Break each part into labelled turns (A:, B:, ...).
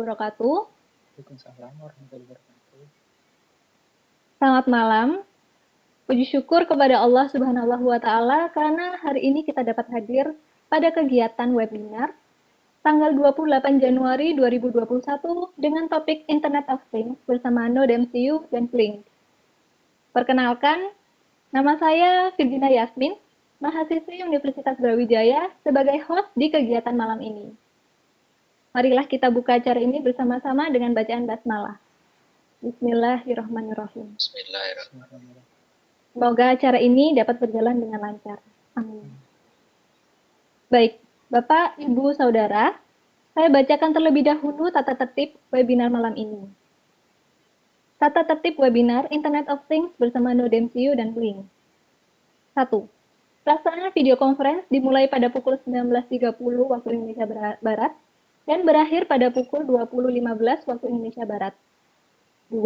A: wabarakatuh.
B: Waalaikumsalam warahmatullahi wabarakatuh.
A: Selamat malam. Puji syukur kepada Allah Subhanahu wa Ta'ala karena hari ini kita dapat hadir pada kegiatan webinar tanggal 28 Januari 2021 dengan topik Internet of Things bersama Node MCU dan Blink. Perkenalkan, nama saya Virginia Yasmin, mahasiswi Universitas Brawijaya sebagai host di kegiatan malam ini. Marilah kita buka acara ini bersama-sama dengan bacaan basmalah. Bismillahirrahmanirrahim.
B: Bismillahirrahmanirrahim.
A: Semoga acara ini dapat berjalan dengan lancar. Amin. Baik, Bapak, Ibu, Saudara, saya bacakan terlebih dahulu tata tertib webinar malam ini. Tata tertib webinar Internet of Things bersama Node MCU dan Blink. 1. Pelaksanaan video conference dimulai pada pukul 19.30 waktu Indonesia Barat dan berakhir pada pukul 20.15 waktu Indonesia Barat. 2.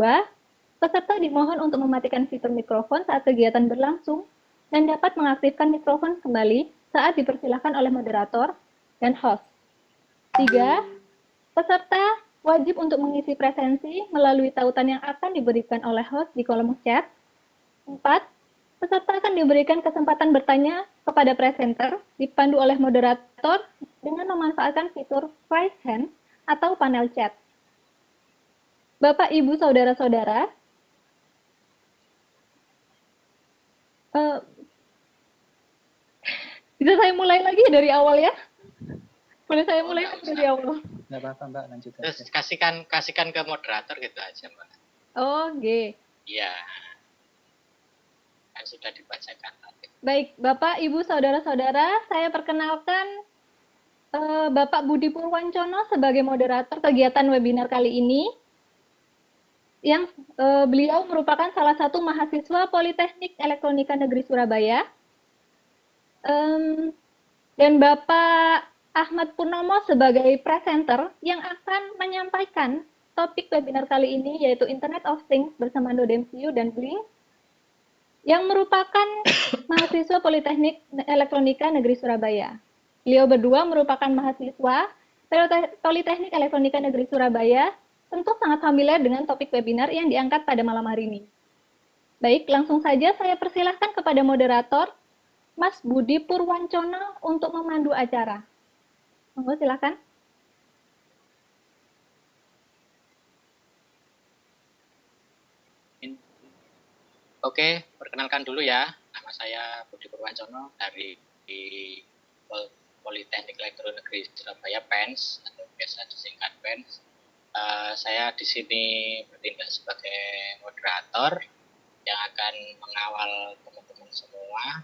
A: Peserta dimohon untuk mematikan fitur mikrofon saat kegiatan berlangsung dan dapat mengaktifkan mikrofon kembali saat dipersilakan oleh moderator dan host. 3. Peserta wajib untuk mengisi presensi melalui tautan yang akan diberikan oleh host di kolom chat. 4. Peserta akan diberikan kesempatan bertanya kepada presenter dipandu oleh moderator dengan memanfaatkan fitur raise hand atau panel chat. Bapak, Ibu, Saudara-saudara, bisa saya mulai lagi dari awal ya? Boleh saya mulai dari awal?
B: Nggak apa-apa Mbak, lanjut
C: Terus
B: aja.
C: kasihkan ke moderator gitu aja Mbak.
A: Oh, oke.
C: Iya. Kan sudah dibacakan tadi.
A: Baik, Bapak, Ibu, Saudara-saudara, saya perkenalkan Bapak Budi Purwancono sebagai moderator kegiatan webinar kali ini. Yang beliau merupakan salah satu mahasiswa Politeknik Elektronika Negeri Surabaya. Dan Bapak Ahmad Purnomo sebagai presenter yang akan menyampaikan topik webinar kali ini yaitu Internet of Things bersama Node MCU dan Blink yang merupakan mahasiswa Politeknik Elektronika Negeri Surabaya. Beliau berdua merupakan mahasiswa Politeknik Elektronika Negeri Surabaya, tentu sangat familiar dengan topik webinar yang diangkat pada malam hari ini. Baik, langsung saja saya persilahkan kepada moderator Mas Budi Purwancono untuk memandu acara. Monggo silakan.
C: Oke, perkenalkan dulu ya. Nama saya Budi Purwancono dari Politeknik Elektronika Negeri Surabaya PENS atau biasa disingkat PENS. Saya di sini bertindak sebagai moderator yang akan mengawal teman-teman semua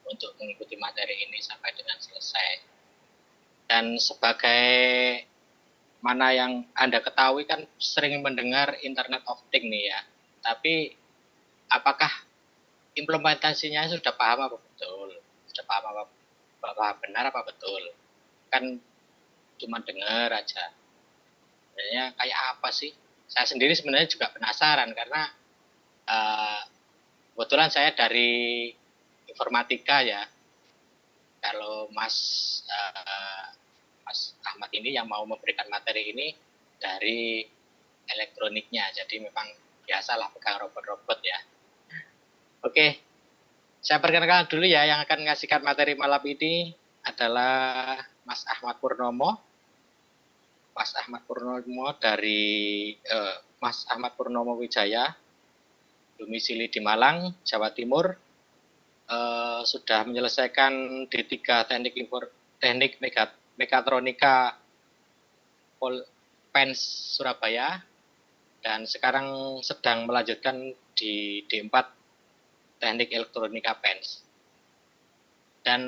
C: untuk mengikuti materi ini sampai dengan selesai. Dan sebagai mana yang Anda ketahui kan sering mendengar Internet of Things nih ya. Tapi apakah implementasinya sudah paham apa betul? Sudah paham apa benar apa betul? Kan cuma dengar aja. Sebenarnya kayak apa sih? Saya sendiri sebenarnya juga penasaran karena kebetulan saya dari informatika ya. Kalau Mas Ahmad ini yang mau memberikan materi ini dari elektroniknya, jadi memang biasalah pegang robot-robot ya. Oke, saya perkenalkan dulu ya, yang akan ngasihkan materi malam ini adalah Mas Ahmad Purnomo. Mas Ahmad Purnomo dari Mas Ahmad Purnomo Wijaya, domisili di Malang, Jawa Timur. Sudah menyelesaikan D3 Teknik Mekatronika PENS Surabaya dan sekarang sedang melanjutkan di D4 Teknik Elektronika PENS. Dan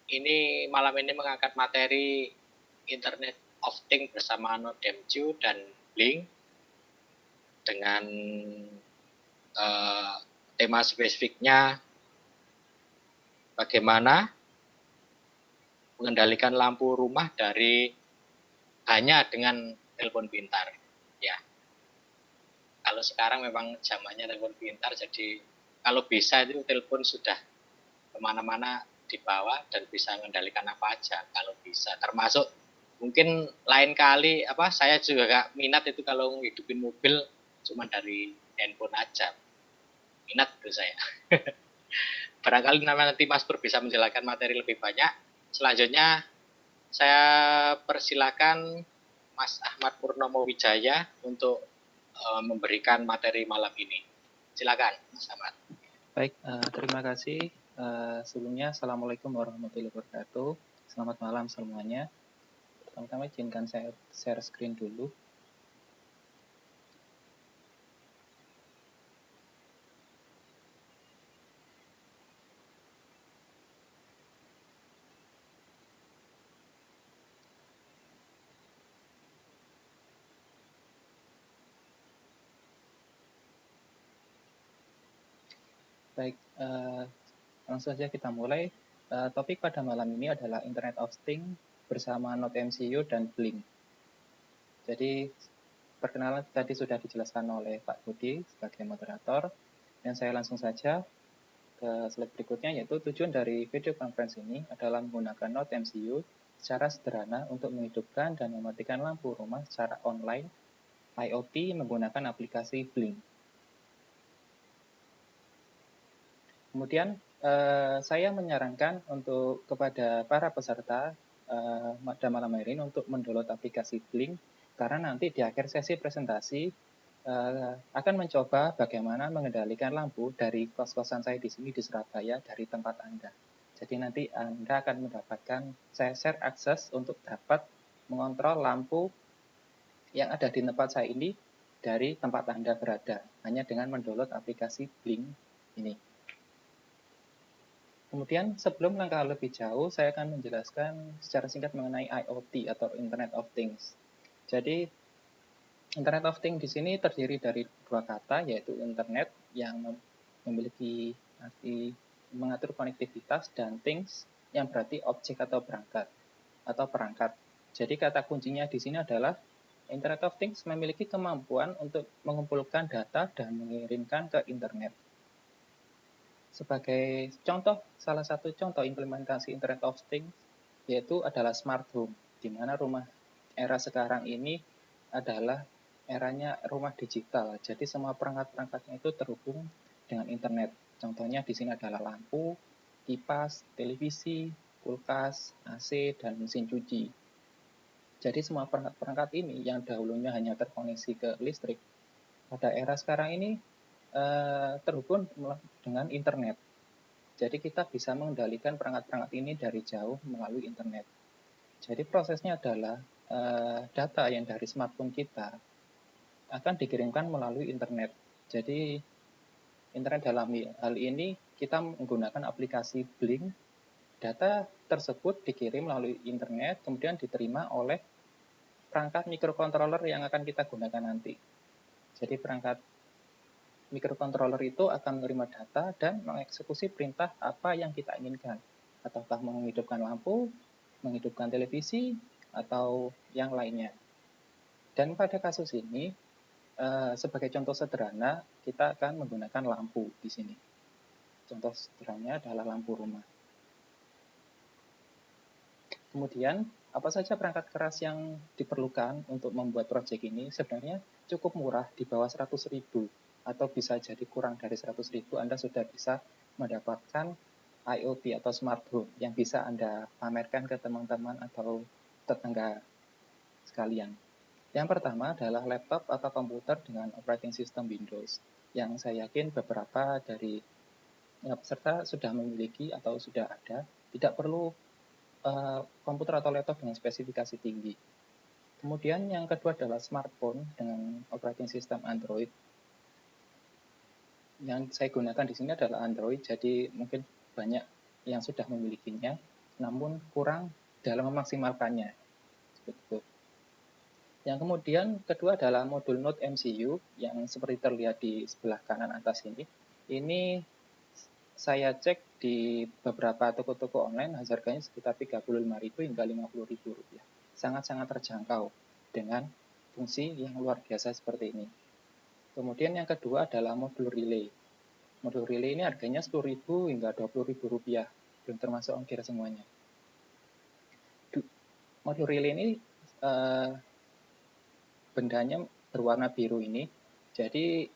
C: ini malam ini mengangkat materi Internet of Things bersama Node MCU dan Blink dengan tema spesifiknya bagaimana mengendalikan lampu rumah dari hanya dengan telepon pintar. Ya, kalau sekarang memang zamannya telepon pintar, jadi kalau bisa itu telepon sudah kemana-mana dibawa dan bisa mengendalikan apa aja kalau bisa, termasuk Mungkin lain kali saya juga gak minat itu kalau ngidupin mobil cuma dari handphone aja. Minat itu saya. Barangkali nanti Mas Pur bisa menjelaskan materi lebih banyak. Selanjutnya saya persilakan Mas Ahmad Purnomo Wijaya untuk memberikan materi malam ini. Silakan Mas Ahmad.
B: Baik, terima kasih. Sebelumnya, Assalamualaikum warahmatullahi wabarakatuh. Selamat malam semuanya. Pertama-tama izinkan saya share screen dulu. Baik, langsung saja kita mulai. Topik pada malam ini adalah Internet of Things bersama Node MCU dan Blink. Jadi, perkenalan tadi sudah dijelaskan oleh Pak Budi sebagai moderator, dan saya langsung saja ke slide berikutnya, yaitu tujuan dari video conference ini adalah menggunakan Node MCU secara sederhana untuk menghidupkan dan mematikan lampu rumah secara online IoT menggunakan aplikasi Blink. Kemudian saya menyarankan untuk kepada para peserta pada malam hari ini untuk mendownload aplikasi Blink, karena nanti di akhir sesi presentasi akan mencoba bagaimana mengendalikan lampu dari kos-kosan saya di sini di Surabaya dari tempat Anda. Jadi nanti Anda akan mendapatkan saya share akses untuk dapat mengontrol lampu yang ada di tempat saya ini dari tempat Anda berada, hanya dengan mendownload aplikasi Blink ini. Kemudian sebelum langkah lebih jauh, saya akan menjelaskan secara singkat mengenai IoT atau Internet of Things. Jadi, Internet of Things di sini terdiri dari dua kata, yaitu Internet yang memiliki arti mengatur konektivitas dan Things yang berarti objek atau perangkat. Jadi kata kuncinya di sini adalah Internet of Things memiliki kemampuan untuk mengumpulkan data dan mengirimkan ke Internet. Sebagai contoh, salah satu contoh implementasi Internet of Things yaitu adalah smart home, di mana rumah era sekarang ini adalah eranya rumah digital. Jadi semua perangkat-perangkatnya itu terhubung dengan internet. Contohnya di sini adalah lampu, kipas, televisi, kulkas, AC, dan mesin cuci. Jadi semua perangkat-perangkat ini yang dahulunya hanya terkoneksi ke listrik, pada era sekarang ini terhubung dengan internet. Jadi kita bisa mengendalikan perangkat-perangkat ini dari jauh melalui internet. Jadi prosesnya adalah data yang dari smartphone kita akan dikirimkan melalui internet. Jadi internet dalam hal ini kita menggunakan aplikasi Blink. Data tersebut dikirim melalui internet, kemudian diterima oleh perangkat microcontroller yang akan kita gunakan nanti. Jadi perangkat microcontroller itu akan menerima data dan mengeksekusi perintah apa yang kita inginkan. Ataukah menghidupkan lampu, menghidupkan televisi, atau yang lainnya. Dan pada kasus ini, sebagai contoh sederhana, kita akan menggunakan lampu di sini. Contoh sederhananya adalah lampu rumah. Kemudian, apa saja perangkat keras yang diperlukan untuk membuat proyek ini? Sebenarnya cukup murah, di bawah 100.000, atau bisa jadi kurang dari 100.000, Anda sudah bisa mendapatkan IoT atau smart home yang bisa Anda pamerkan ke teman-teman atau tetangga sekalian. Yang pertama adalah laptop atau komputer dengan operating system Windows, yang saya yakin beberapa dari peserta sudah memiliki atau sudah ada, tidak perlu komputer atau laptop dengan spesifikasi tinggi. Kemudian yang kedua adalah smartphone dengan operating system Android. Yang saya gunakan di sini adalah Android, jadi mungkin banyak yang sudah memilikinya, namun kurang dalam memaksimalkannya. Betul. Yang kemudian kedua adalah modul Node MCU yang seperti terlihat di sebelah kanan atas ini. Ini saya cek di beberapa toko-toko online, harganya sekitar 35.000 hingga 50.000 rupiah. Sangat-sangat terjangkau dengan fungsi yang luar biasa seperti ini. Kemudian yang kedua adalah modul relay. Modul relay ini harganya 10.000 hingga 20.000 rupiah, belum termasuk ongkir semuanya. Modul relay ini bendanya berwarna biru ini. Jadi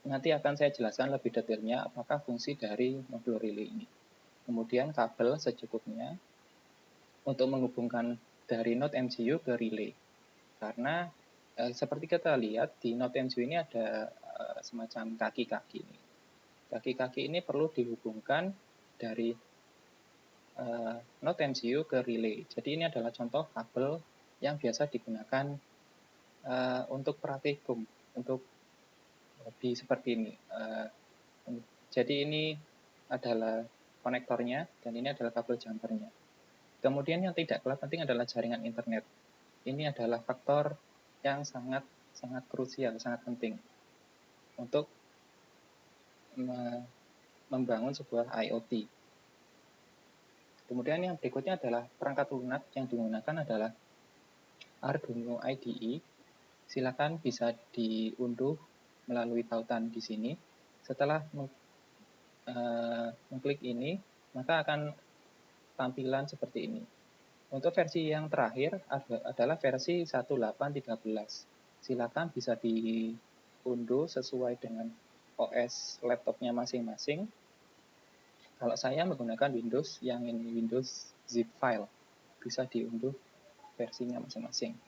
B: nanti akan saya jelaskan lebih detailnya apakah fungsi dari modul relay ini. Kemudian kabel secukupnya untuk menghubungkan dari node MCU ke relay. Karena seperti kita lihat di node MCU ini ada semacam kaki-kaki ini. Kaki-kaki ini perlu dihubungkan dari node MCU ke relay. Jadi ini adalah contoh kabel yang biasa digunakan untuk praktikum, untuk hobi seperti ini. Jadi ini adalah konektornya dan ini adalah kabel jumpernya. Kemudian yang tidak kalah penting adalah jaringan internet. Ini adalah faktor yang sangat krusial, sangat penting untuk membangun sebuah IoT. Kemudian yang berikutnya adalah perangkat lunak yang digunakan adalah Arduino IDE. Silakan bisa diunduh melalui tautan di sini. Setelah mengklik ini, maka akan tampilan seperti ini. Untuk versi yang terakhir adalah versi 18.13. Silakan bisa diunduh sesuai dengan OS laptopnya masing-masing. Kalau saya menggunakan Windows, yang ini Windows zip file, bisa diunduh versinya masing-masing.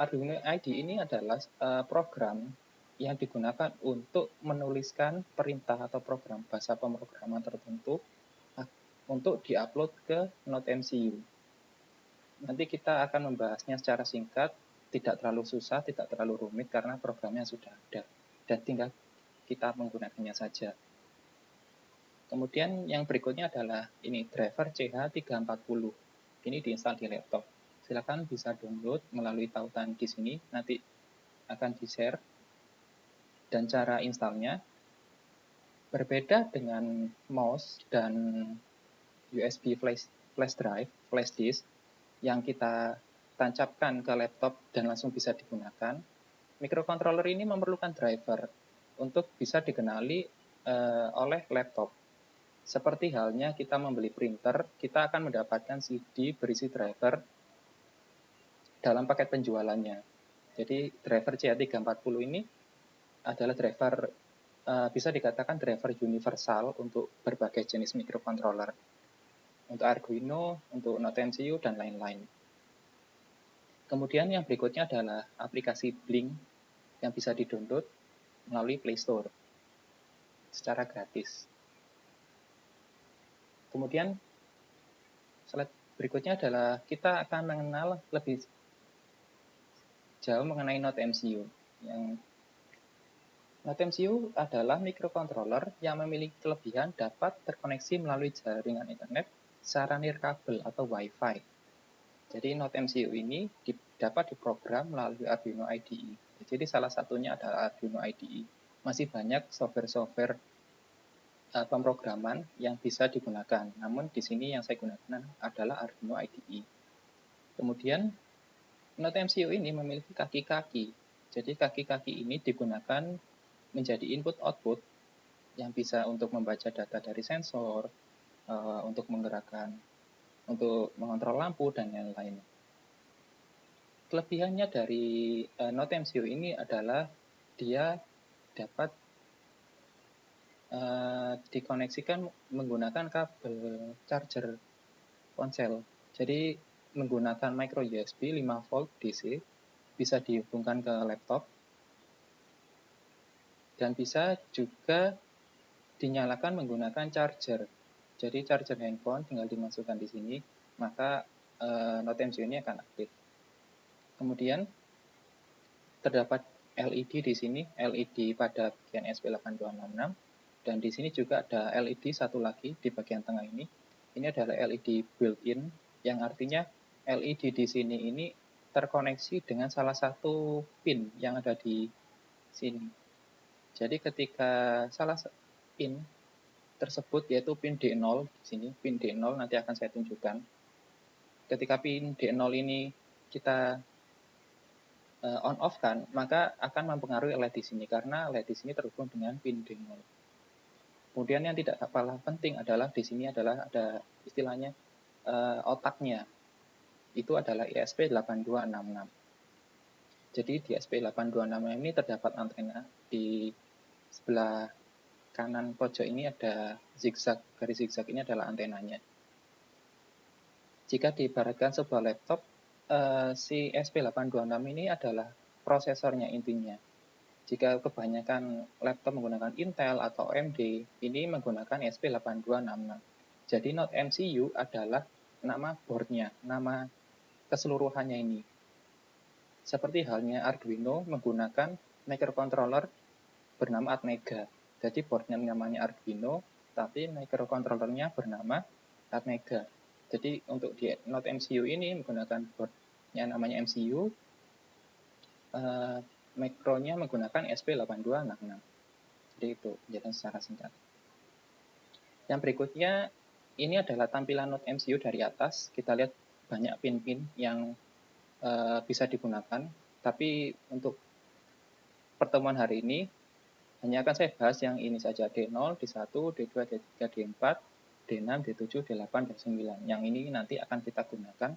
B: Arduino IDE ini adalah program yang digunakan untuk menuliskan perintah atau program bahasa pemrograman tertentu untuk diupload ke node MCU. Nanti kita akan membahasnya secara singkat, tidak terlalu susah, tidak terlalu rumit karena programnya sudah ada dan tinggal kita menggunakannya saja. Kemudian yang berikutnya adalah ini driver CH340. Ini diinstal di laptop. Silakan bisa download melalui tautan di sini, nanti akan di-share. Dan cara installnya berbeda dengan mouse dan USB flash drive, flash disk yang kita tancapkan ke laptop dan langsung bisa digunakan. Microcontroller ini memerlukan driver untuk bisa dikenali oleh laptop. Seperti halnya kita membeli printer, kita akan mendapatkan CD berisi driver dalam paket penjualannya. Jadi driver CH340 ini adalah driver, bisa dikatakan driver universal untuk berbagai jenis microcontroller. Untuk Arduino, untuk Node MCU, dan lain-lain. Kemudian yang berikutnya adalah aplikasi Blink yang bisa di-download melalui Play Store secara gratis. Kemudian slide berikutnya adalah kita akan mengenal lebih jauh mengenai Node MCU. Node MCU adalah microcontroller yang memiliki kelebihan dapat terkoneksi melalui jaringan internet secara nirkabel atau Wi-Fi. Jadi Node MCU ini dapat diprogram melalui Arduino IDE. Jadi salah satunya adalah Arduino IDE. Masih banyak software-software pemrograman yang bisa digunakan. Namun di sini yang saya gunakan adalah Arduino IDE. Kemudian Node MCU ini memiliki kaki-kaki. Jadi kaki-kaki ini digunakan menjadi input-output yang bisa untuk membaca data dari sensor, untuk menggerakkan, untuk mengontrol lampu, dan lain-lain. Kelebihannya dari Node MCU ini adalah dia dapat dikoneksikan menggunakan kabel charger ponsel. Jadi menggunakan micro USB 5 volt DC, bisa dihubungkan ke laptop, dan bisa juga dinyalakan menggunakan charger. Jadi charger handphone tinggal dimasukkan di sini, maka Node MCU ini akan aktif. Kemudian terdapat LED di sini, LED pada bagian SP8266, dan di sini juga ada LED satu lagi di bagian tengah ini. Ini adalah LED built-in, yang artinya LED di sini ini terkoneksi dengan salah satu pin yang ada di sini. Jadi ketika salah pin tersebut, yaitu pin D0 di sini, pin D0 nanti akan saya tunjukkan. Ketika pin D0 ini kita on off kan, maka akan mempengaruhi LED di sini karena LED di sini terhubung dengan pin D0. Kemudian yang tidak kalah penting adalah di sini adalah ada istilahnya otaknya. itu adalah ESP8266. Jadi di ESP8266 ini terdapat antena. Di sebelah kanan pojok ini ada zigzag, garis zigzag ini adalah antenanya. Jika diibaratkan sebuah laptop, si ESP8266 ini adalah prosesornya intinya. Jika kebanyakan laptop menggunakan Intel atau AMD, ini menggunakan ESP8266. Jadi Node MCU adalah nama boardnya, nama keseluruhannya ini. Seperti halnya Arduino menggunakan microcontroller bernama Atmega. Jadi boardnya namanya Arduino, tapi microcontrollernya bernama Atmega. Jadi untuk di Node MCU ini menggunakan boardnya namanya MCU, makronya menggunakan ESP8266. Jadi itu penjelasan secara singkat. Yang berikutnya, ini adalah tampilan Node MCU dari atas. Kita lihat banyak pin-pin yang bisa digunakan. Tapi untuk pertemuan hari ini, hanya akan saya bahas yang ini saja, D0, D1, D2, D3, D4, D6, D7, D8, dan 9. Yang ini nanti akan kita gunakan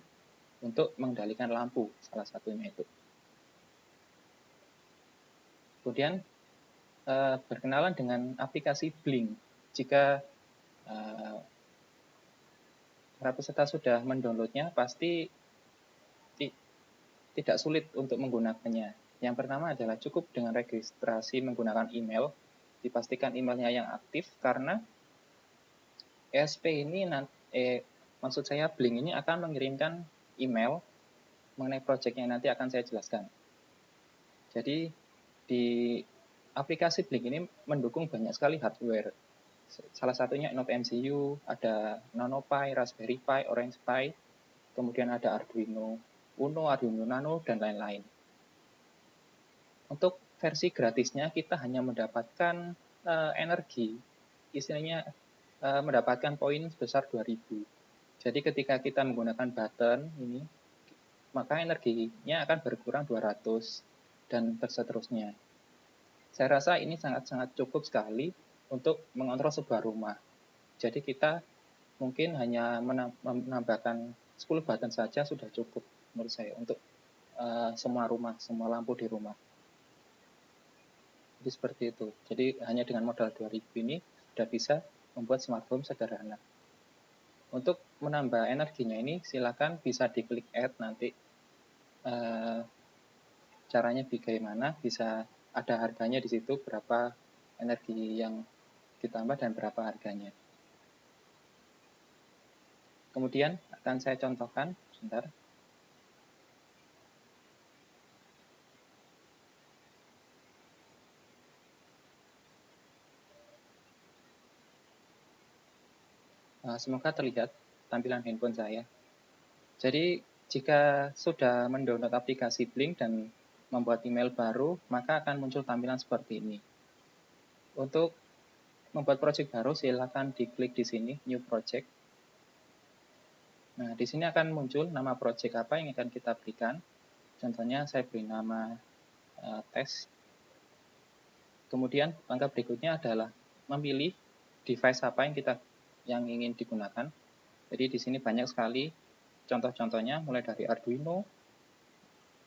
B: untuk mengendalikan lampu, salah satunya itu. Kemudian, berkenalan dengan aplikasi Blink. Jika para peserta sudah mendownloadnya, pasti tidak sulit untuk menggunakannya. Yang pertama adalah cukup dengan registrasi menggunakan email. Dipastikan emailnya yang aktif, karena ESP ini, maksud saya Blink ini akan mengirimkan email mengenai project yang nanti akan saya jelaskan. Jadi di aplikasi Blink ini mendukung banyak sekali hardware. Salah satunya Node MCU, ada NanoPi, Raspberry Pi, Orange Pi, kemudian ada Arduino Uno, Arduino Nano, dan lain-lain. Untuk versi gratisnya kita hanya mendapatkan energi, istilahnya mendapatkan poin sebesar 2000. Jadi ketika kita menggunakan button ini, maka energinya akan berkurang 200 dan seterusnya. Saya rasa ini sangat-sangat cukup sekali untuk mengontrol sebuah rumah. Jadi kita mungkin hanya menambahkan 10 button saja sudah cukup menurut saya untuk semua rumah, semua lampu di rumah. Jadi seperti itu. Jadi hanya dengan modal 2000 ini sudah bisa membuat smart home sederhana. Untuk menambah energinya ini silakan bisa diklik add nanti. Caranya bagaimana, bisa ada harganya di situ, berapa energi yang ditambah dan berapa harganya. Kemudian akan saya contohkan, sebentar. Semoga terlihat tampilan handphone saya. Jadi jika sudah mendownload aplikasi Blink dan membuat email baru, maka akan muncul tampilan seperti ini. Untuk membuat project baru, silakan diklik di sini, New Project. Nah, di sini akan muncul nama project apa yang akan kita berikan. Contohnya saya beri nama tes. Kemudian langkah berikutnya adalah memilih device apa yang ingin digunakan. Jadi di sini banyak sekali contoh-contohnya, mulai dari Arduino,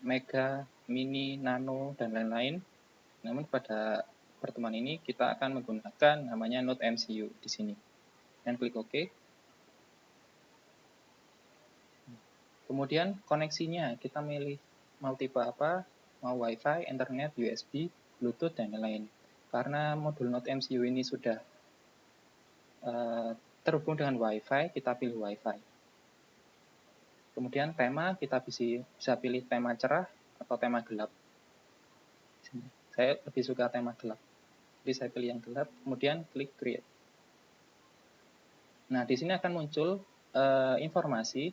B: Mega, Mini, Nano, dan lain-lain. Namun pada pertemuan ini kita akan menggunakan namanya Node MCU di sini. Dan klik OK. Kemudian koneksinya kita milih mau tipe apa, mau Wi-Fi, Ethernet, USB, Bluetooth, dan lain-lain. Karena modul Node MCU ini sudah terhubung dengan Wi-Fi, kita pilih Wi-Fi. Kemudian tema, kita bisa pilih tema cerah atau tema gelap. Saya lebih suka tema gelap. Jadi saya pilih yang gelap, kemudian klik Create. Nah, di sini akan muncul informasi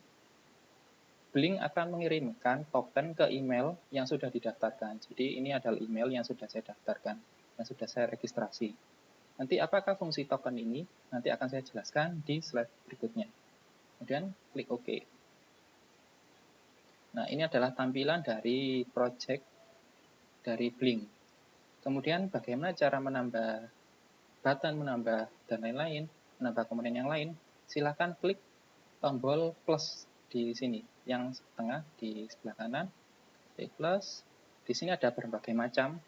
B: Blink akan mengirimkan token ke email yang sudah didaftarkan. Jadi ini adalah email yang sudah saya daftarkan, yang sudah saya registrasi. Nanti apakah fungsi token ini? Nanti akan saya jelaskan di slide berikutnya. Kemudian klik OK. Nah, ini adalah tampilan dari project dari Blink. Kemudian bagaimana cara menambah button, menambah dan lain-lain, menambah komponen yang lain, silakan klik tombol plus di sini. yang tengah di sebelah kanan, klik plus. Di sini ada berbagai macam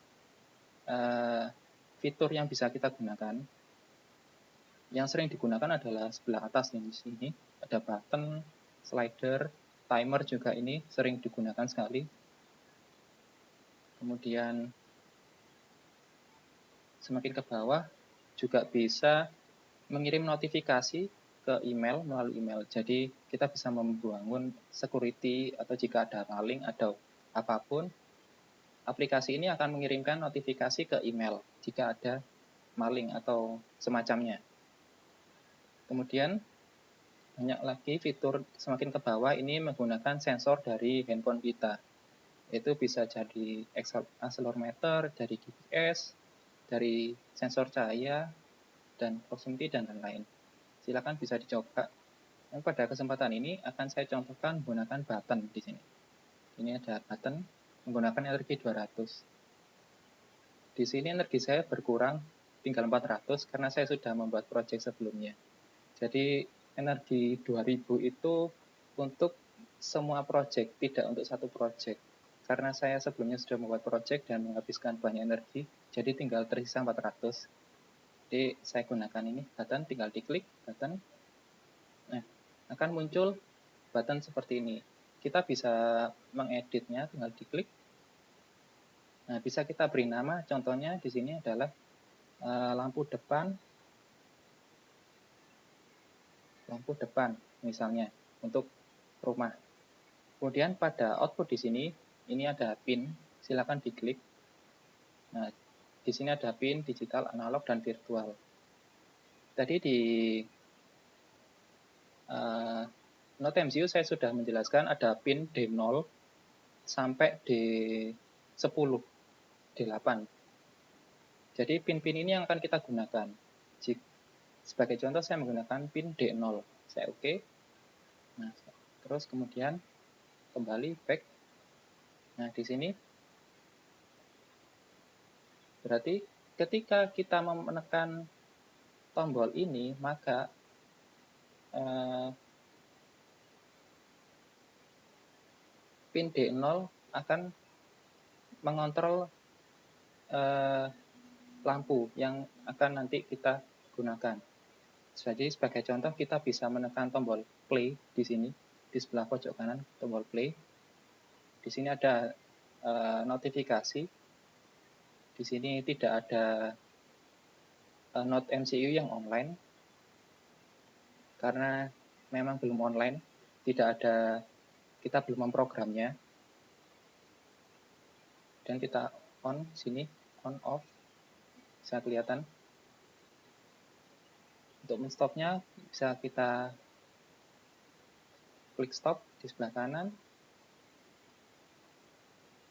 B: fitur yang bisa kita gunakan. Yang sering digunakan adalah sebelah atas di sini, ada button, slider, timer juga ini sering digunakan sekali. Kemudian semakin ke bawah juga bisa mengirim notifikasi ke email melalui email. Jadi kita bisa membangun security atau jika ada maling atau apapun, aplikasi ini akan mengirimkan notifikasi ke email jika ada maling atau semacamnya. Kemudian banyak lagi fitur semakin ke bawah ini menggunakan sensor dari handphone kita. Itu bisa jadi accelerometer, dari GPS, dari sensor cahaya, dan proximity, dan lain-lain. Silakan bisa dicoba. Dan pada kesempatan ini akan saya contohkan menggunakan button di sini. Ini ada button menggunakan energi 200. Di sini energi saya berkurang tinggal 400 karena saya sudah membuat project sebelumnya. Jadi energi 2000 itu untuk semua project, tidak untuk satu project. Karena saya sebelumnya sudah membuat project dan menghabiskan banyak energi, jadi tinggal tersisa 400. Jadi saya gunakan ini button, tinggal diklik button. Nah, akan muncul button seperti ini. Kita bisa mengeditnya, tinggal diklik. Nah, bisa kita beri nama, contohnya di sini adalah lampu depan misalnya untuk rumah. Kemudian pada output di sini, ini ada pin, silakan diklik. Nah, di sini ada pin digital, analog, dan virtual. Tadi di Note MCU saya sudah menjelaskan ada pin D0 sampai D10, D8. Jadi pin-pin ini yang akan kita gunakan. Sebagai contoh saya menggunakan pin D0. Saya oke. Nah, terus kemudian kembali back. Nah, di sini berarti ketika kita menekan tombol ini, maka pin D0 akan mengontrol lampu yang akan nanti kita gunakan. Jadi sebagai contoh kita bisa menekan tombol play di sini, di sebelah pojok kanan tombol play. Di sini ada notifikasi. Di sini tidak ada Note MCU yang online karena memang belum online, tidak ada, kita belum memprogramnya. Dan kita on sini, on off, bisa kelihatan. Untuk menstopnya bisa kita klik stop di sebelah kanan.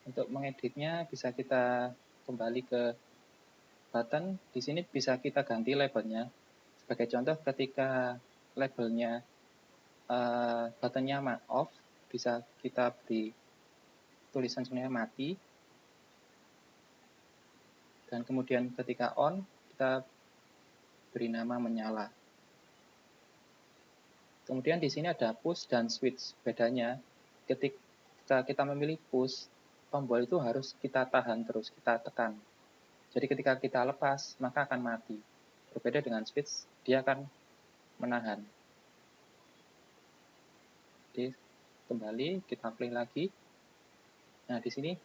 B: Untuk mengeditnya bisa kita kembali ke button. Di sini bisa kita ganti labelnya. Sebagai contoh ketika labelnya buttonnya off, bisa kita beri tulisan sebenarnya mati. Dan kemudian ketika on, kita beri nama menyala. Kemudian di sini ada push dan switch. Bedanya ketika kita memilih push, tombol itu harus kita tahan terus, kita tekan. Jadi ketika kita lepas, maka akan mati. Berbeda dengan switch, dia akan menahan. Jadi kembali, kita play lagi. Nah, di sini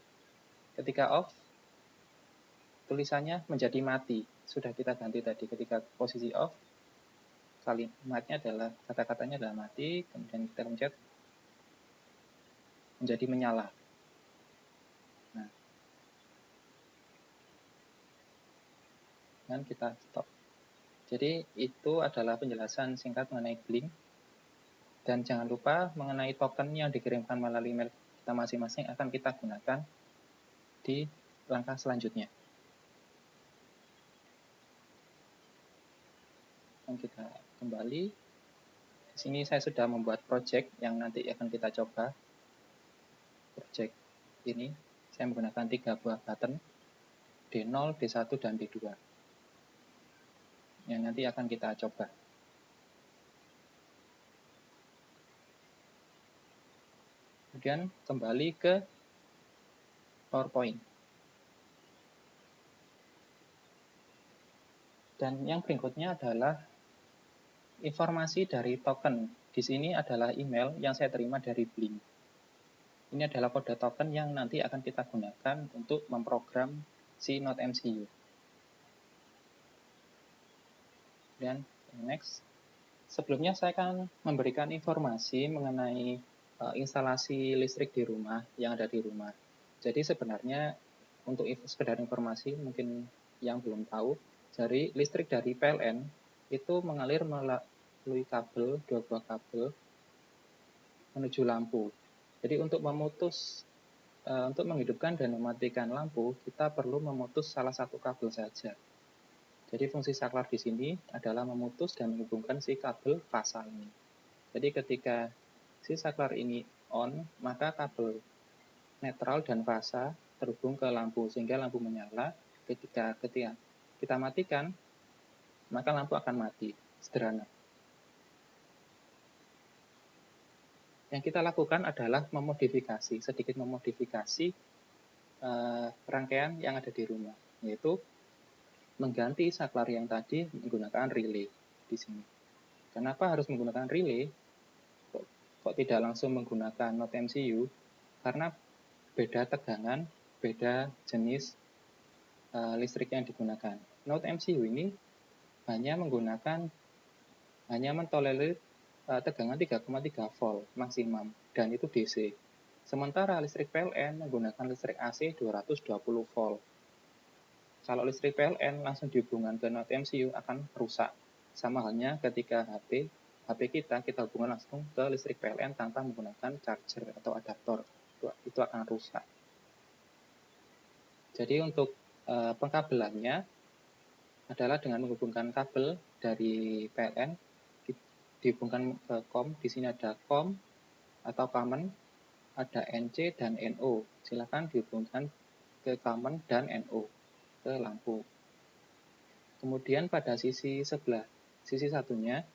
B: ketika off, tulisannya menjadi mati. Sudah kita ganti tadi ketika posisi off, kalimatnya adalah, kata-katanya adalah mati, kemudian kita pencet menjadi menyala. Nah, dan kita stop. Jadi itu adalah penjelasan singkat mengenai blink. Dan jangan lupa mengenai token yang dikirimkan melalui email kita masing-masing akan kita gunakan di langkah selanjutnya. Dan kita kembali. Di sini saya sudah membuat project yang nanti akan kita coba. Project ini saya menggunakan 3 buah button, D0, D1, dan D2. Yang nanti akan kita coba. Kemudian kembali ke PowerPoint. Dan yang berikutnya adalah informasi dari token. Di sini adalah email yang saya terima dari Blink. Ini adalah kode token yang nanti akan kita gunakan untuk memprogram si NodeMCU. Dan next. Sebelumnya saya akan memberikan informasi mengenai instalasi listrik di rumah yang ada di rumah. Jadi sebenarnya untuk sekedar informasi mungkin yang belum tahu, jadi listrik dari PLN itu mengalir melalui kabel, dua buah kabel menuju lampu. Jadi untuk menghidupkan dan mematikan lampu, kita perlu memutus salah satu kabel saja. Jadi fungsi saklar di sini adalah memutus dan menghubungkan si kabel fasa ini. Jadi ketika si saklar ini on, maka kabel netral dan fasa terhubung ke lampu sehingga lampu menyala. Ketika kita matikan, maka lampu akan mati. Sederhana. Yang kita lakukan adalah sedikit memodifikasi rangkaian yang ada di rumah, yaitu mengganti saklar yang tadi menggunakan relay di sini. Kenapa harus menggunakan relay? Kok tidak langsung menggunakan NodeMCU? Karena beda tegangan, beda jenis listrik yang digunakan. NodeMCU ini hanya mentolerir tegangan 3,3 volt maksimum, dan itu DC. Sementara listrik PLN menggunakan listrik AC 220 volt. Kalau listrik PLN langsung dihubungkan ke NodeMCU akan rusak. Sama halnya ketika HP kita hubungkan langsung ke listrik PLN tanpa menggunakan charger atau adaptor. Itu akan rusak. Jadi untuk pengkabelannya adalah dengan menghubungkan kabel dari PLN dihubungkan ke COM. Di sini ada COM atau common, ada NC dan NO. Silakan dihubungkan ke common dan NO ke lampu. Kemudian pada sisi satunya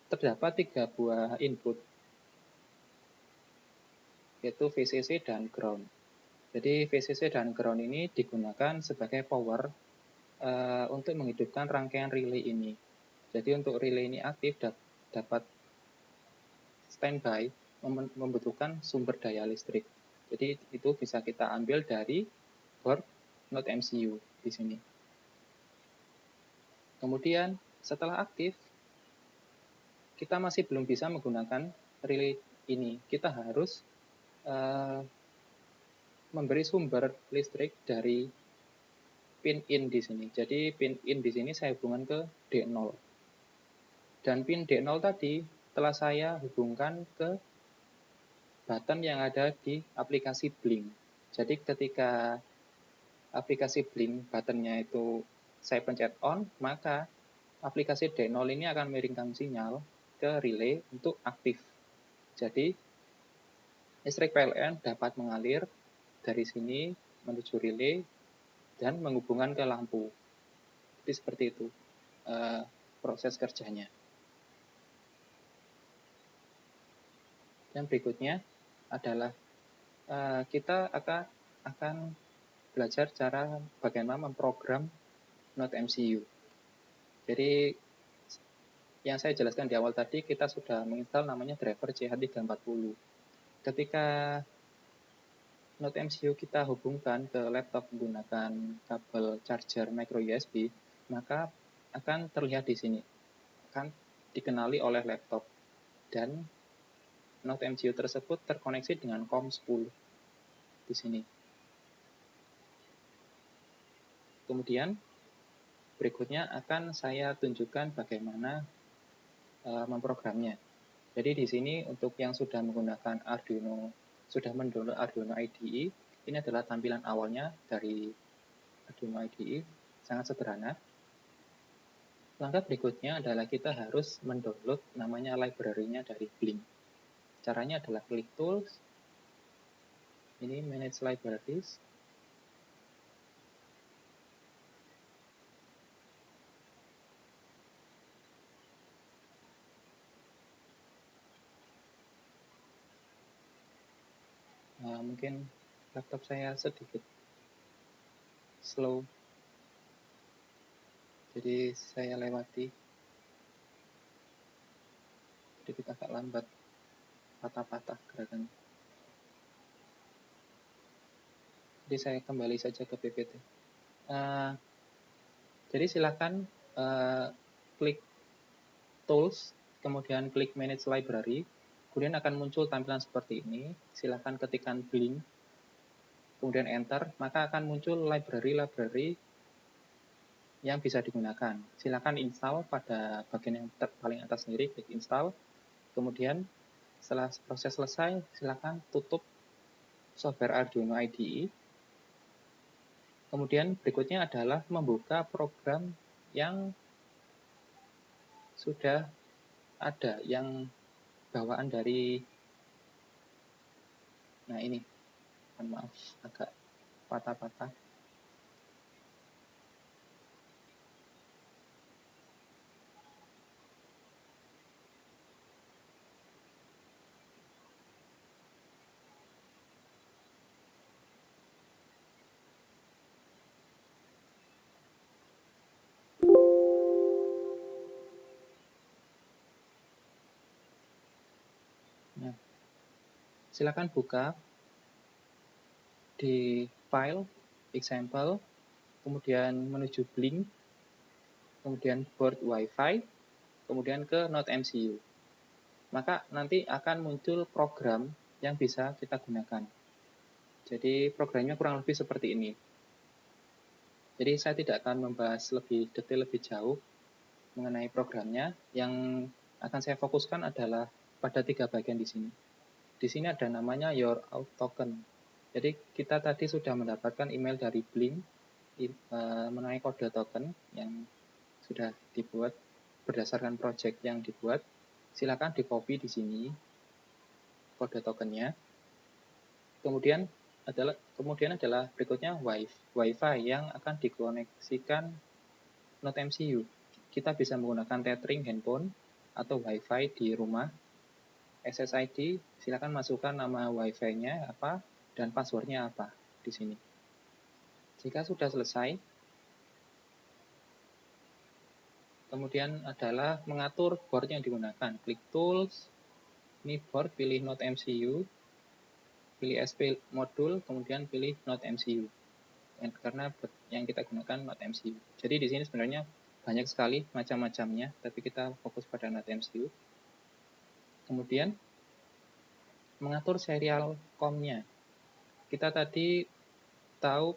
B: terdapat 3 buah input, yaitu VCC dan ground. Jadi VCC dan ground ini digunakan sebagai power untuk menghidupkan rangkaian relay ini. Jadi untuk relay ini aktif dapat standby, membutuhkan sumber daya listrik. Jadi itu bisa kita ambil dari board NodeMCU di sini. Kemudian setelah aktif, kita masih belum bisa menggunakan relay ini. Kita harus memberi sumber listrik dari pin in di sini. Jadi pin in di sini saya hubungkan ke D0. Dan pin D0 tadi telah saya hubungkan ke button yang ada di aplikasi Blink. Jadi ketika aplikasi Blink buttonnya itu saya pencet on, maka aplikasi D0 ini akan miringkan sinyal ke relay untuk aktif. Jadi listrik PLN dapat mengalir dari sini menuju relay dan menghubungkan ke lampu. Jadi seperti itu proses kerjanya. Dan berikutnya adalah kita akan belajar cara bagaimana memprogram NodeMCU. Jadi yang saya jelaskan di awal tadi, kita sudah menginstal namanya driver CH340. Ketika NodeMCU kita hubungkan ke laptop menggunakan kabel charger micro USB, maka akan terlihat di sini, akan dikenali oleh laptop, dan NodeMCU tersebut terkoneksi dengan COM10 di sini. Kemudian berikutnya akan saya tunjukkan bagaimana memprogramnya. Jadi di sini untuk yang sudah menggunakan Arduino, sudah mendownload Arduino IDE, ini adalah tampilan awalnya dari Arduino IDE, sangat sederhana. Langkah berikutnya adalah kita harus mendownload namanya library-nya dari Blink. Caranya adalah klik Tools, ini Manage Libraries. mungkin laptop saya sedikit slow, jadi saya lewati sedikit agak lambat, patah-patah gerakannya. Jadi saya kembali saja ke PPT. Jadi silakan klik Tools, kemudian klik Manage Library, kemudian akan muncul tampilan seperti ini. Silakan ketikkan Blink, kemudian Enter, maka akan muncul library-library yang bisa digunakan. Silakan install pada bagian yang paling atas sendiri, klik Install. Kemudian setelah proses selesai, silakan tutup software Arduino IDE. Kemudian berikutnya adalah membuka program yang sudah ada, yang bawaan dari, nah ini, maaf, agak patah-patah. Nah, silakan buka di file, example, kemudian menuju Blink, kemudian board Wi-Fi, kemudian ke Node MCU. Maka nanti akan muncul program yang bisa kita gunakan. Jadi programnya kurang lebih seperti ini. Jadi saya tidak akan membahas lebih detail, lebih jauh mengenai programnya. Yang akan saya fokuskan adalah pada 3 bagian di sini. Di sini ada namanya Your Out Token. Jadi kita tadi sudah mendapatkan email dari Blink mengenai kode token yang sudah dibuat berdasarkan project yang dibuat. Silakan di-copy di sini kode tokennya. Kemudian adalah berikutnya Wi-Fi yang akan dikoneksikan Node MCU. Kita bisa menggunakan tethering handphone atau Wi-Fi di rumah. SSID, silakan masukkan nama Wi-Fi-nya apa dan passwordnya apa di sini. Jika sudah selesai, kemudian adalah mengatur board yang digunakan. Klik Tools, ini board, pilih Node MCU, pilih SP modul, kemudian pilih Node MCU. Karena yang kita gunakan Node MCU. Jadi di sini sebenarnya banyak sekali macam-macamnya, tapi kita fokus pada Node MCU. Kemudian mengatur serial COM-nya. Kita tadi tahu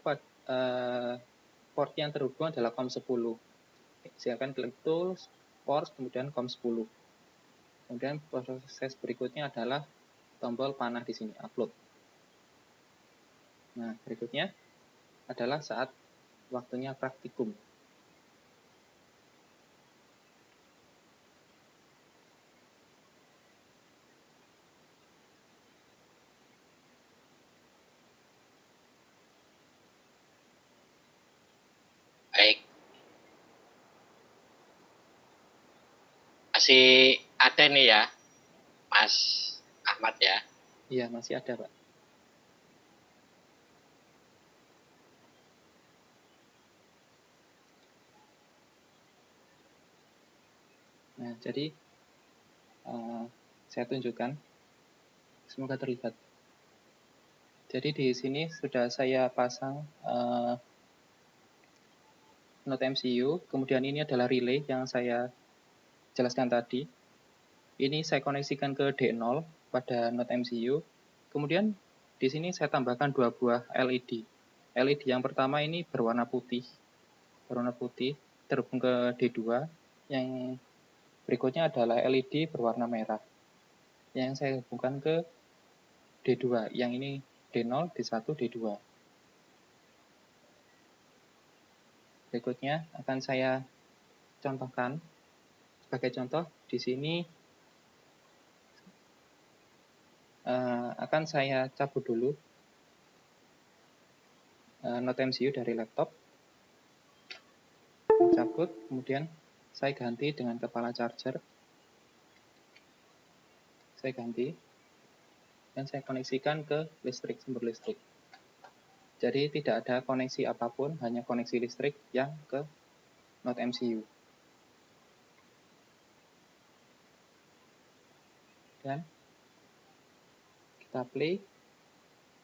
B: port yang terhubung adalah COM10. Silakan klik Tools, Port, kemudian COM10. Kemudian proses berikutnya adalah tombol panah di sini, upload. Nah, berikutnya adalah saat waktunya praktikum.
C: Baik, masih ada nih ya, Mas Ahmad ya.
B: Iya, masih ada, Pak. Nah, jadi saya tunjukkan. Semoga terlihat. Jadi di sini sudah saya pasang Node MCU, kemudian ini adalah relay yang saya jelaskan tadi. Ini saya koneksikan ke D0 pada Node MCU. Kemudian di sini saya tambahkan 2 buah LED. LED yang pertama ini berwarna putih terhubung ke D2. Yang berikutnya adalah LED berwarna merah yang saya hubungkan ke D2. Yang ini D0, D1, D2. Berikutnya akan saya contohkan. Sebagai contoh, di sini akan saya cabut dulu Node MCU dari laptop. Cabut, kemudian saya ganti dengan kepala charger. Saya ganti. dan saya koneksikan ke listrik, sumber listrik. Jadi tidak ada koneksi apapun, hanya koneksi listrik yang ke node MCU. Dan kita play.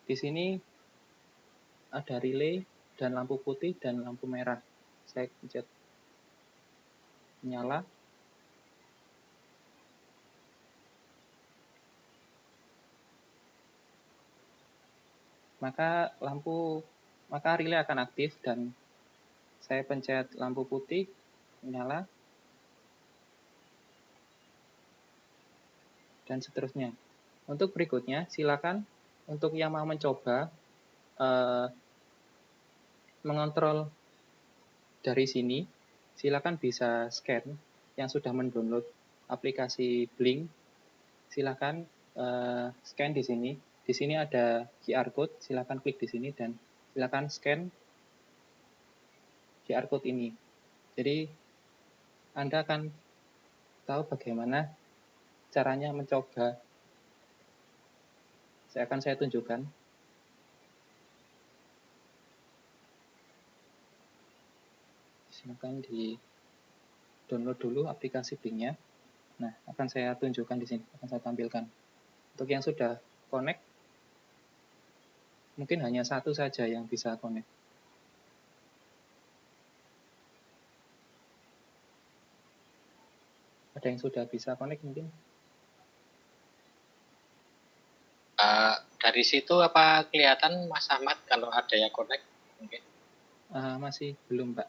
B: Di sini ada relay dan lampu putih dan lampu merah. Saya pencet nyala. Maka relay akan aktif dan saya pencet lampu putih menyala dan seterusnya. Untuk berikutnya, silakan untuk yang mau mencoba mengontrol dari sini, silakan bisa scan yang sudah mendownload aplikasi Blink. Silakan scan di sini. Di sini ada QR code, silakan klik di sini dan silakan scan QR code ini. Jadi Anda akan tahu bagaimana caranya mencoba. Saya tunjukkan. Silakan di download dulu aplikasi Blink-nya. Nah, akan saya tunjukkan di sini, akan saya tampilkan. Untuk yang sudah connect, mungkin hanya satu saja yang bisa connect. Ada yang sudah bisa connect mungkin?
C: Dari situ apa kelihatan Mas Ahmad kalau ada yang connect? Mungkin.
B: Masih belum, Pak.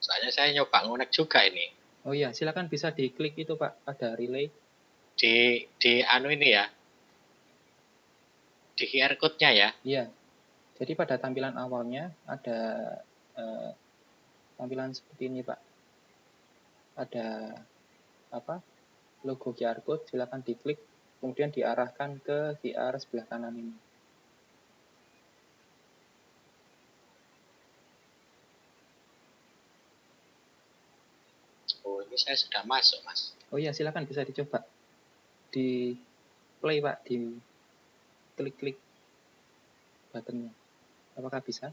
C: Soalnya saya nyoba connect juga ini.
B: Oh iya, silakan bisa diklik itu, Pak. Ada relay.
C: Di anu ini ya. Di QR code-nya ya.
B: Iya. Jadi pada tampilan awalnya ada tampilan seperti ini, Pak. Ada logo QR code, silakan diklik, kemudian diarahkan ke QR sebelah kanan ini.
C: Oh, ini saya sudah masuk, Mas.
B: Oh iya, silakan bisa dicoba. Di play, Pak, di klik-klik buttonnya. Apakah bisa?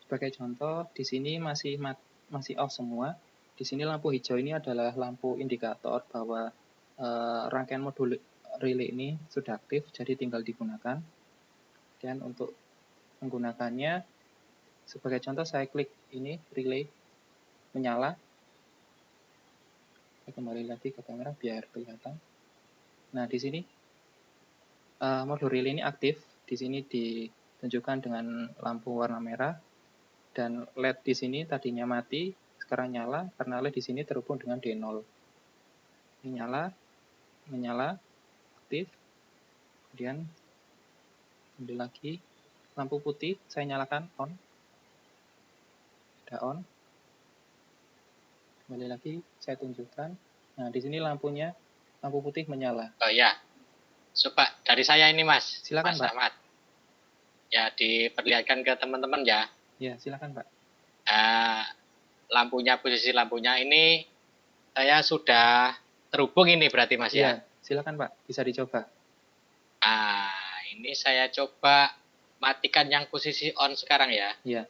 B: Sebagai contoh, di sini masih off semua. Di sini lampu hijau ini adalah lampu indikator bahwa rangkaian modul relay ini sudah aktif, jadi tinggal digunakan. Dan untuk menggunakannya, sebagai contoh saya klik ini, relay, menyala. Saya kembali lagi ke kamera biar kelihatan. Nah, di sini modul relay ini aktif. Di sini ditunjukkan dengan lampu warna merah. Dan LED di sini tadinya mati, sekarang nyala karena LED di sini terhubung dengan D0. Ini nyala, menyala, aktif. Kemudian kembali lagi, lampu putih saya nyalakan on. Sudah on. Kembali lagi saya tunjukkan. Nah, di sini lampu putih menyala.
C: Oh ya. Coba dari saya ini, Mas.
B: Silakan,
C: Mas
B: Pak.
C: Ahmad. Ya, diperlihatkan ke teman-teman ya.
B: Ya, silakan, Pak.
C: Posisi lampunya ini saya sudah terhubung ini berarti, Mas ya.
B: Silakan, Pak, bisa dicoba.
C: Ini saya coba matikan yang posisi on sekarang ya.
B: Iya.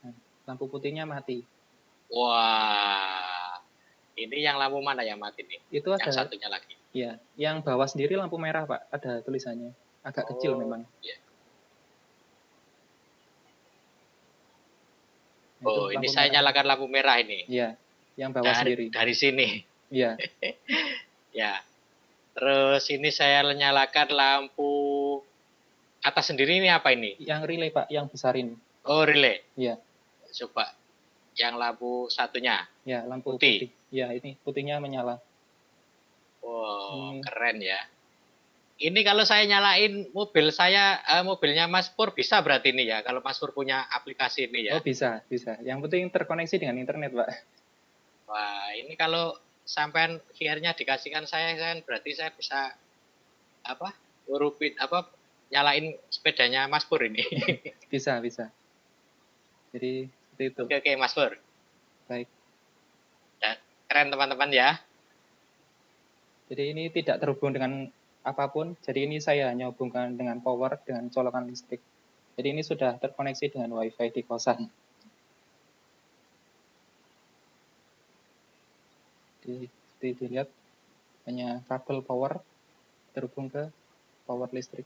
B: Nah, lampu putihnya mati.
C: Wah, ini yang lampu mana yang mati nih?
B: Itu
C: yang satunya lagi.
B: Iya, yang bawah sendiri lampu merah, Pak, ada tulisannya. Agak kecil memang.
C: Iya.
B: Nah,
C: ini saya nyalakan lampu merah ini.
B: Iya, yang bawah sendiri.
C: Dari sini.
B: Iya.
C: Ya. Terus ini saya nyalakan lampu atas sendiri, ini apa ini?
B: Yang relay, Pak, yang besar ini.
C: Oh, relay.
B: Iya.
C: Coba yang lampu satunya.
B: Ya, lampu putih. Ya, ini putihnya menyala.
C: Wow, keren ya. Ini kalau saya nyalain mobil saya, mobilnya Mas Pur bisa berarti ini ya, kalau Mas Pur punya aplikasi ini ya.
B: Oh, bisa, bisa. Yang penting terkoneksi dengan internet, Pak.
C: Wah, ini kalau sampean QR-nya dikasihkan saya kan berarti saya bisa apa? Urupin apa? Nyalain sepedanya Mas Pur ini.
B: Bisa, bisa. Jadi, seperti itu.
C: Oke, Mas Pur.
B: Baik.
C: Ya, keren teman-teman ya.
B: Jadi ini tidak terhubung dengan apapun. Jadi ini saya hanya hubungkan dengan power, dengan colokan listrik. Jadi ini sudah terkoneksi dengan WiFi di kosan. Seperti dilihat, hanya kabel power terhubung ke power listrik.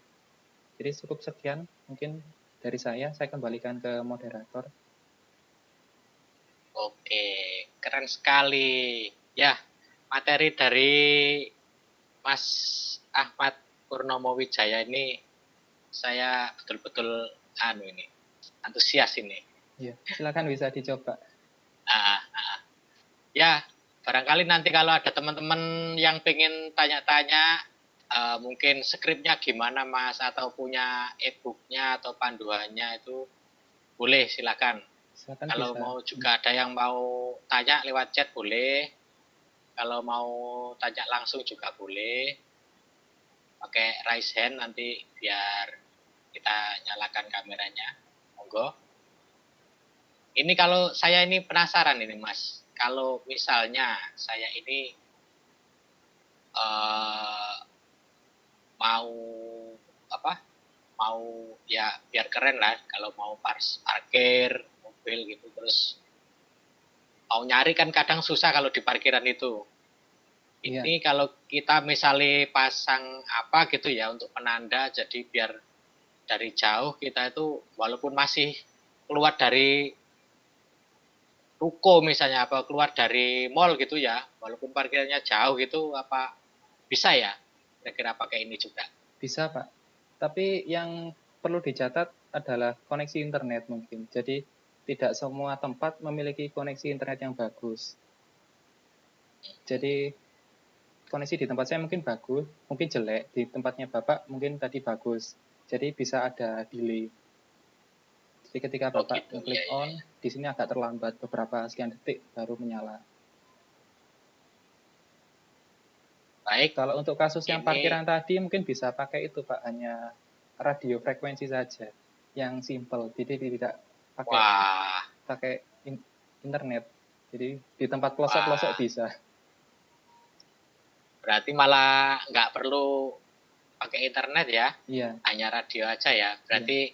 B: Jadi cukup sekian mungkin dari saya kembalikan ke moderator.
C: Oke, keren sekali. Ya, materi dari Mas Ahmad Purnomo Wijaya ini saya betul-betul ini antusias ini.
B: Ya, silakan bisa dicoba.
C: Ya, barangkali nanti kalau ada teman-teman yang pengen tanya-tanya, mungkin skripnya gimana Mas, atau punya e-booknya atau panduannya itu boleh silakan.
B: Silakan
C: Kalau
B: bisa.
C: mau juga ada yang mau tanya lewat chat boleh. Kalau mau tanya langsung juga boleh. Pakai raise hand nanti biar kita nyalakan kameranya. Monggo. Ini kalau saya ini penasaran ini Mas. Kalau misalnya saya ini mau apa? Mau ya biar keren lah kalau mau parkir mobil gitu terus mau nyari kan kadang susah kalau di parkiran itu. Ini kalau kita misalnya pasang apa gitu ya untuk penanda jadi biar dari jauh kita itu walaupun masih keluar dari ruko misalnya apa keluar dari mall gitu ya walaupun parkirnya jauh gitu apa bisa ya kira-kira pakai ini juga
B: bisa Pak, tapi yang perlu dicatat adalah koneksi internet mungkin. Jadi tidak semua tempat memiliki koneksi internet yang bagus. Jadi koneksi di tempat saya mungkin bagus, mungkin jelek, di tempatnya Bapak mungkin tadi bagus. Jadi bisa ada delay. Jadi ketika Bapak
C: gitu,
B: klik on, di sini agak terlambat beberapa sekian detik baru menyala.
C: Baik.
B: Kalau untuk kasus yang parkiran tadi mungkin bisa pakai itu Pak, hanya radio frekuensi saja yang simple. Jadi tidak pakai internet. Jadi di tempat pelosok-pelosok bisa.
C: Berarti malah nggak perlu pakai internet ya?
B: Iya.
C: Hanya radio aja ya. Berarti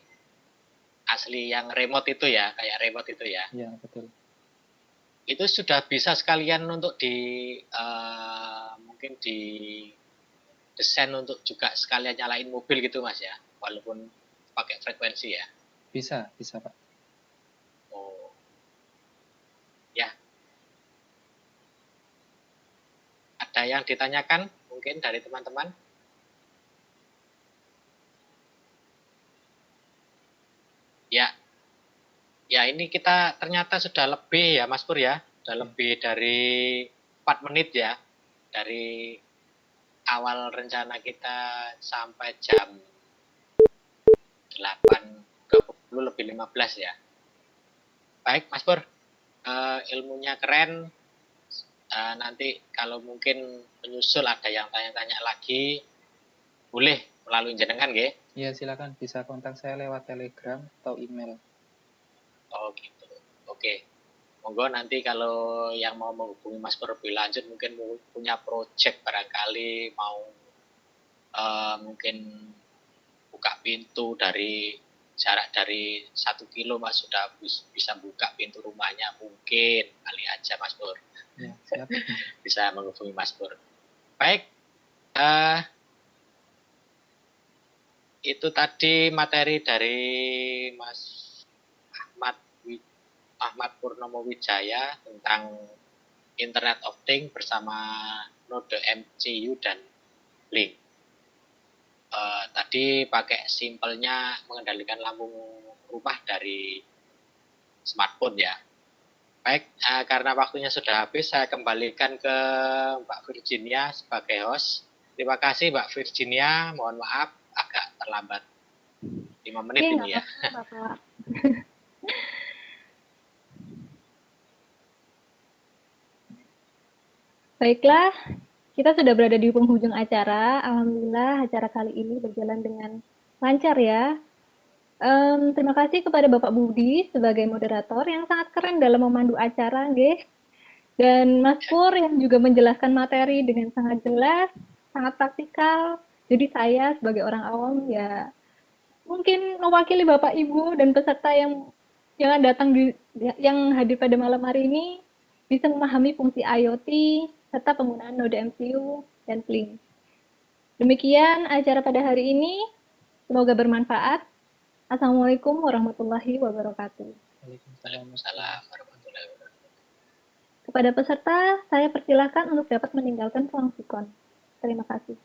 C: asli yang remote itu ya, kayak remote itu ya?
B: Iya, betul.
C: Itu sudah bisa sekalian untuk mungkin di desain untuk juga sekalian nyalain mobil gitu Mas ya, walaupun pakai frekuensi ya.
B: Bisa Pak.
C: Oh, ya. Ada yang ditanyakan mungkin dari teman-teman? Ya ini kita ternyata sudah lebih ya Mas Pur ya, sudah lebih dari 4 menit ya, dari awal rencana kita sampai jam 8.20 lebih 15 ya. Baik Mas Pur, ilmunya keren, nanti kalau mungkin menyusul ada yang tanya-tanya lagi, boleh melalui jenengan nggih?
B: Iya silakan, bisa kontak saya lewat Telegram atau email.
C: Oh gitu, oke. Monggo nanti kalau yang mau menghubungi Mas Pur lebih lanjut mungkin punya project barangkali mau mungkin buka pintu dari jarak dari 1 kilo Mas sudah bisa buka pintu rumahnya mungkin kali aja Mas Pur.
B: Ya, siap.
C: Bisa menghubungi Mas Pur. Baik, itu tadi materi dari Mas Ahmad Purnomo Wijaya tentang Internet of Things bersama node MCU dan Blink. Tadi pakai simpelnya mengendalikan lampu rumah dari smartphone ya. Baik, karena waktunya sudah habis, saya kembalikan ke Mbak Virginia sebagai host. Terima kasih Mbak Virginia, mohon maaf agak terlambat 5 menit
A: Oke,
C: ini
A: nggak
C: ya.
A: apa-apa, Bapak. Baiklah, kita sudah berada di penghujung acara. Alhamdulillah acara kali ini berjalan dengan lancar ya. Terima kasih kepada Bapak Budi sebagai moderator yang sangat keren dalam memandu acara, nggih. Dan Mas Pur yang juga menjelaskan materi dengan sangat jelas, sangat praktikal. Jadi saya sebagai orang awam ya mungkin mewakili Bapak Ibu dan peserta yang datang yang hadir pada malam hari ini bisa memahami fungsi IoT serta penggunaan node MCU dan Flink. Demikian acara pada hari ini. Semoga bermanfaat. Assalamualaikum warahmatullahi wabarakatuh.
C: Waalaikumsalam warahmatullahi wabarakatuh.
A: Kepada peserta, saya persilahkan untuk dapat meninggalkan ruang sikon. Terima kasih.